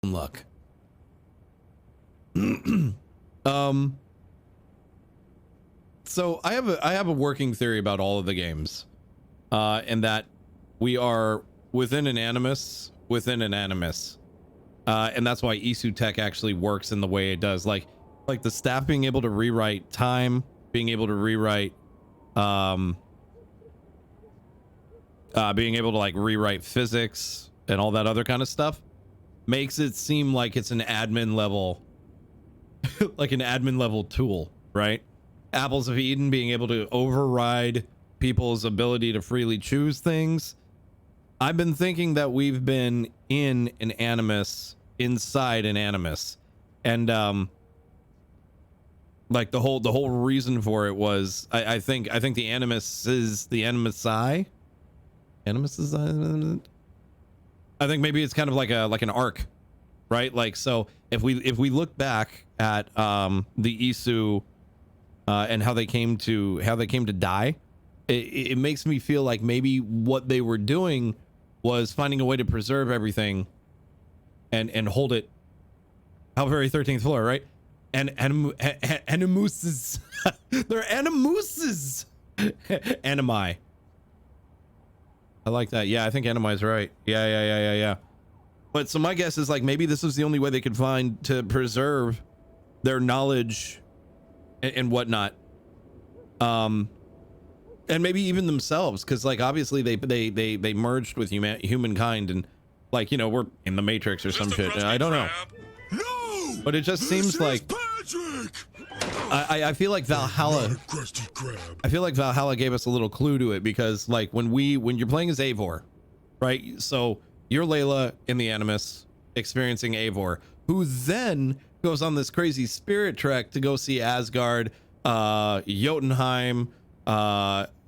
luck. um so I have a working theory about all of the games, and that we are within an animus within an animus, and that's why Isu Tech actually works in the way it does, like the staff being able to rewrite time, being able to rewrite being able to like rewrite physics and all that other kind of stuff makes it seem like it's an admin level like an admin level tool, right? Apples of Eden being able to override people's ability to freely choose things. I've been thinking that we've been in an animus, inside an animus, and like the whole reason for it was I think the animus is the animusi. Animus is I think maybe it's kind of like an arc, right? Like, so if we look back at the Isu and how they came to die, it makes me feel like maybe what they were doing was finding a way to preserve everything and hold it. How very 13th floor, right? And animuses. They're animuses. Animi. I like that. Yeah, I think Animi's right. Yeah. But so my guess is like maybe this was the only way they could find to preserve their knowledge and whatnot. And maybe even themselves, because like obviously they merged with humankind, and like, you know, we're in the Matrix or some shit. I don't know. No, but it just seems like I feel like Valhalla. I feel like Valhalla gave us a little clue to it, because like when you're playing as Eivor, right? So you're Layla in the Animus experiencing Eivor, who then goes on this crazy spirit trek to go see Asgard, Jotunheim,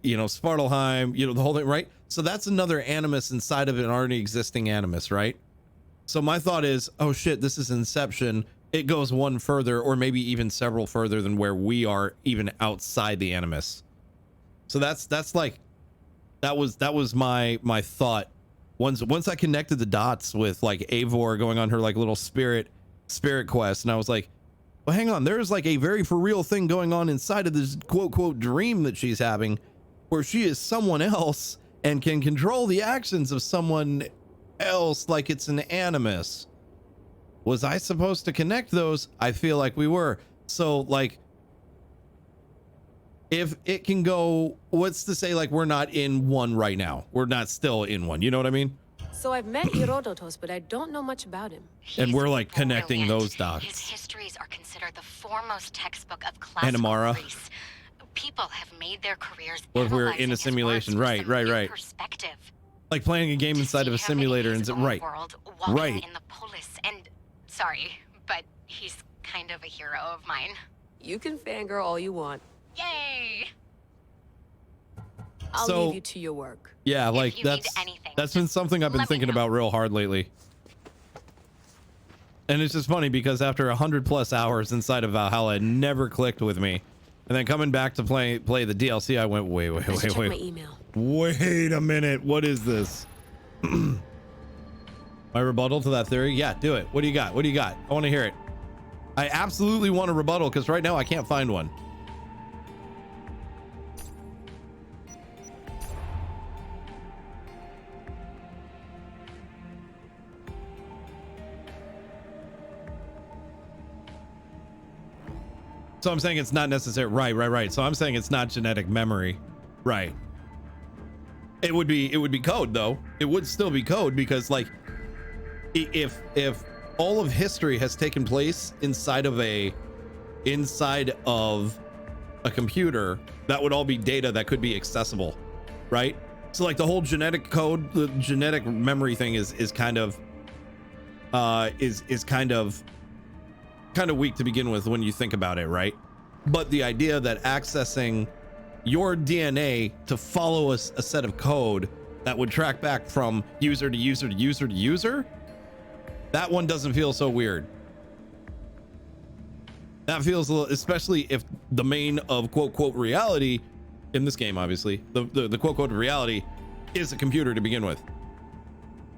you know, Svartalheim, you know, the whole thing, right? So that's another Animus inside of an already existing Animus, right? So my thought is, oh shit, this is Inception. It goes one further, or maybe even several further than where we are, even outside the Animus. So that's like, that was my thought. Once I connected the dots with like Eivor going on her like little spirit quest, and I was like, well, hang on, there's like a very for real thing going on inside of this quote dream that she's having, where she is someone else and can control the actions of someone else like it's an animus. Was I supposed to connect those? I feel like we were. So like, if it can go, what's to say like we're not in one right now? We're not still in one, you know what I mean? So I've met Herodotus, but I don't know much about him. And we're like connecting those dots. His histories are considered the foremost textbook of classical Greece. People have made their careers or if we're in a simulation, right. Perspective. Like playing a game inside of a simulator, and right. In the polis, and sorry, but he's kind of a hero of mine. You can fangirl all you want. Yay! I'll leave you to your work. Yeah, like that's been something I've been thinking about real hard lately. And it's just funny because after 100+ hours inside of Valhalla, it never clicked with me. And then coming back to play the DLC, I went, wait. My email. Wait a minute, what is this? My rebuttal to that theory? Yeah, do it. What do you got? I want to hear it. I absolutely want a rebuttal, because right now I can't find one. So I'm saying it's not necessary. Right. So I'm saying it's not genetic memory. Right. It would be code though. It would still be code, because like if all of history has taken place inside of a computer, that would all be data that could be accessible, right? So like the whole genetic code, the genetic memory thing is kind of weak to begin with when you think about it, right? But the idea that accessing your DNA to follow a set of code that would track back from user to user to user to user, that one doesn't feel so weird. That feels a little, especially if the main of quote reality in this game, obviously the quote reality is a computer to begin with.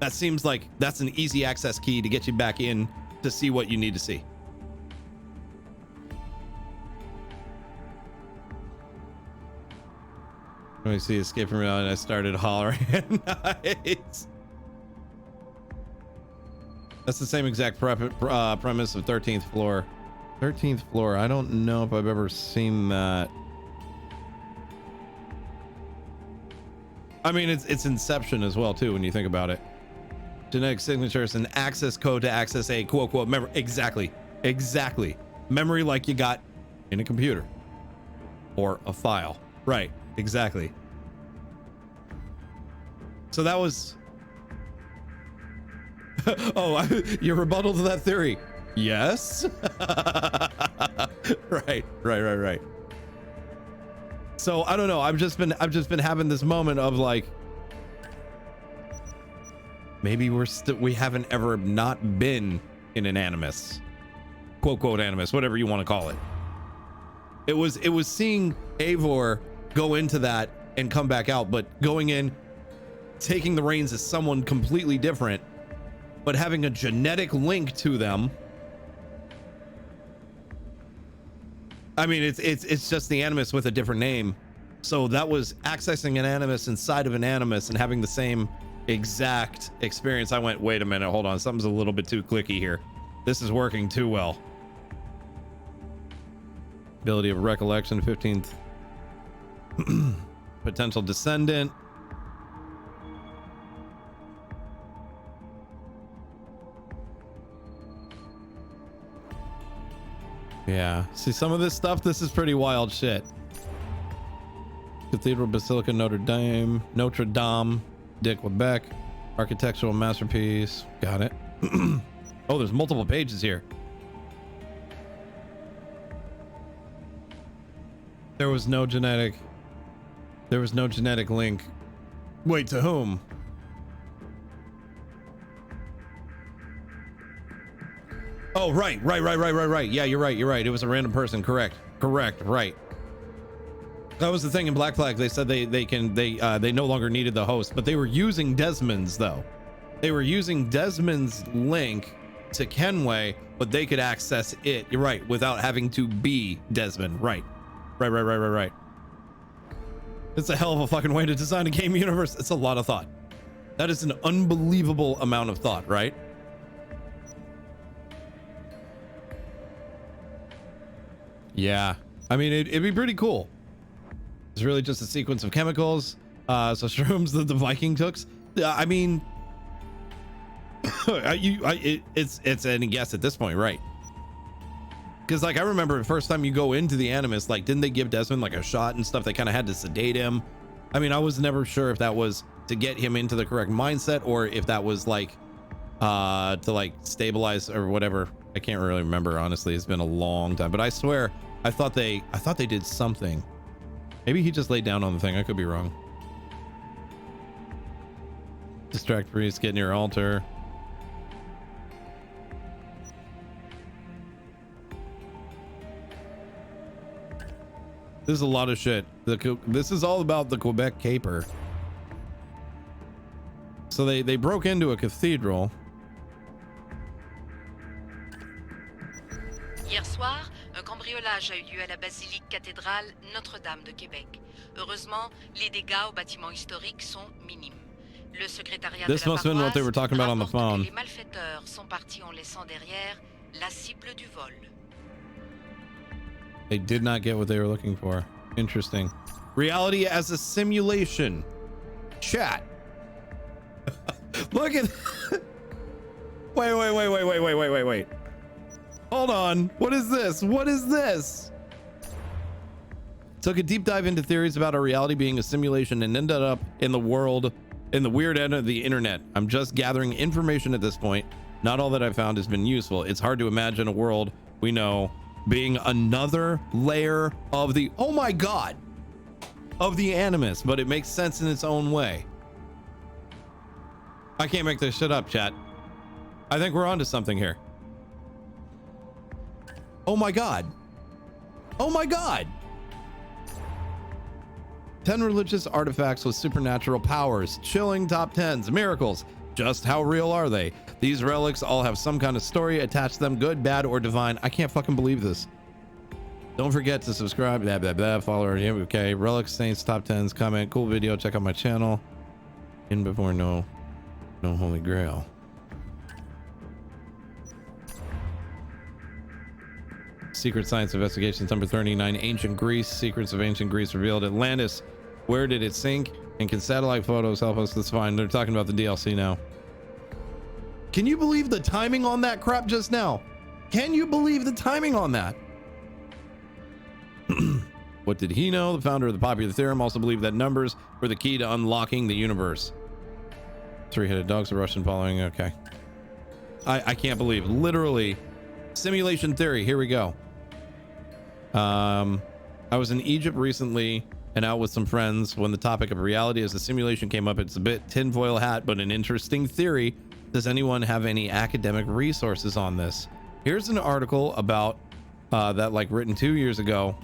That seems like that's an easy access key to get you back in to see what you need to see. Let me see, escape from reality. I started hollering. Nice. That's the same exact premise of 13th floor. 13th floor. I don't know if I've ever seen that. I mean, it's Inception as well too when you think about it. Genetic signatures and access code to access a quote quote memory. Exactly. Memory like you got in a computer or a file. Right. Exactly. So that was your rebuttal to that theory. Yes. Right. So I don't know. I've just been having this moment of like, maybe we haven't ever not been in an animus, quote quote animus, whatever you want to call it. It was seeing Eivor go into that and come back out, but going in, taking the reins as someone completely different, but having a genetic link to them. I mean, it's just the animus with a different name. So that was accessing an animus inside of an animus and having the same exact experience. I went, wait a minute, hold on, something's a little bit too clicky here. This is working too well. Ability of recollection, 15th. Potential descendant. Yeah, see some of this stuff, this is pretty wild shit. Cathedral Basilica Notre Dame de Quebec, architectural masterpiece. Got it. Oh, there's multiple pages here. There was no genetic link. Wait, to whom? Oh, right. Yeah, you're right. It was a random person. Correct. Right. That was the thing in Black Flag. They said they no longer needed the host, but they were using Desmond's though. They were using Desmond's link to Kenway, but they could access it. You're right, without having to be Desmond. Right. It's a hell of a fucking way to design a game universe. It's a lot of thought. That is an unbelievable amount of thought, right? Yeah, I mean, it'd be pretty cool. It's really just a sequence of chemicals. So shrooms that the Viking took. I mean, it's any guess at this point, right? Because like I remember the first time you go into the Animus, like didn't they give Desmond like a shot and stuff? They kind of had to sedate him. I mean, I was never sure if that was to get him into the correct mindset or if that was like to like stabilize or whatever. I can't really remember, honestly. It's been a long time, but I swear I thought they did something. Maybe he just laid down on the thing. I could be wrong. Distract priest, get near altar. This is a lot of shit. This is all about the Quebec caper. So they broke into a cathedral. Hier soir, un cambriolage a eu lieu à la basilique cathédrale Notre-Dame de Québec. Heureusement, les dégâts au bâtiment historique sont minimes. Le secrétariat This de la must have been what they were talking about on the rapporte phone. que les malfaiteurs sont partis en laissant derrière la cible du vol. They did not get what they were looking for. Interesting. Reality as a simulation. Chat. Look at. Wait. Hold on. What is this? Took a deep dive into theories about our reality being a simulation and ended up in the weird end of the internet. I'm just gathering information at this point. Not all that I've found has been useful. It's hard to imagine a world we know being another layer of the, oh my God, of the Animus, but it makes sense in its own way. I can't make this shit up, chat. I think we're onto something here. Oh my God. 10 religious artifacts with supernatural powers, chilling top 10s, miracles, Just how real are they? These relics all have some kind of story attached to them, good, bad, or divine. I can't fucking believe this. Don't forget to subscribe, blah, blah, blah, follow her. Okay, relics, saints, top 10s, comment, cool video, check out my channel. In before no holy grail. Secret Science Investigations number 39, Ancient Greece, Secrets of Ancient Greece revealed. Atlantis, where did it sink? And can satellite photos help us? That's fine. They're talking about the DLC now. Can you believe the timing on that crap just now? Can you believe the timing on that? What did he know? The founder of the popular theorem also believed that numbers were the key to unlocking the universe. Three-headed dogs, a Russian following. Okay. I can't believe. Literally. Simulation theory. Here we go. I was in Egypt recently and out with some friends when the topic of reality as a simulation came up. It's a bit tinfoil hat, but an interesting theory. Does anyone have any academic resources on this? Here's an article about that, like, written 2 years ago.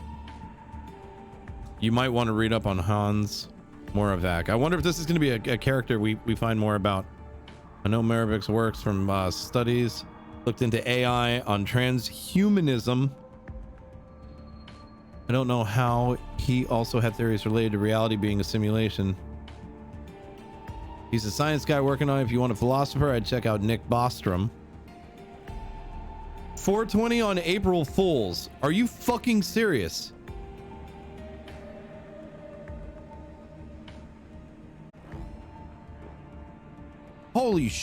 You might want to read up on Hans Moravec. I wonder if this is going to be a character we find more about. I know Moravec's works from studies looked into AI on transhumanism. I don't know how he also had theories related to reality being a simulation. He's a science guy working on it. If you want a philosopher, I'd check out Nick Bostrom. 420 on April Fools. Are you fucking serious? Holy shit.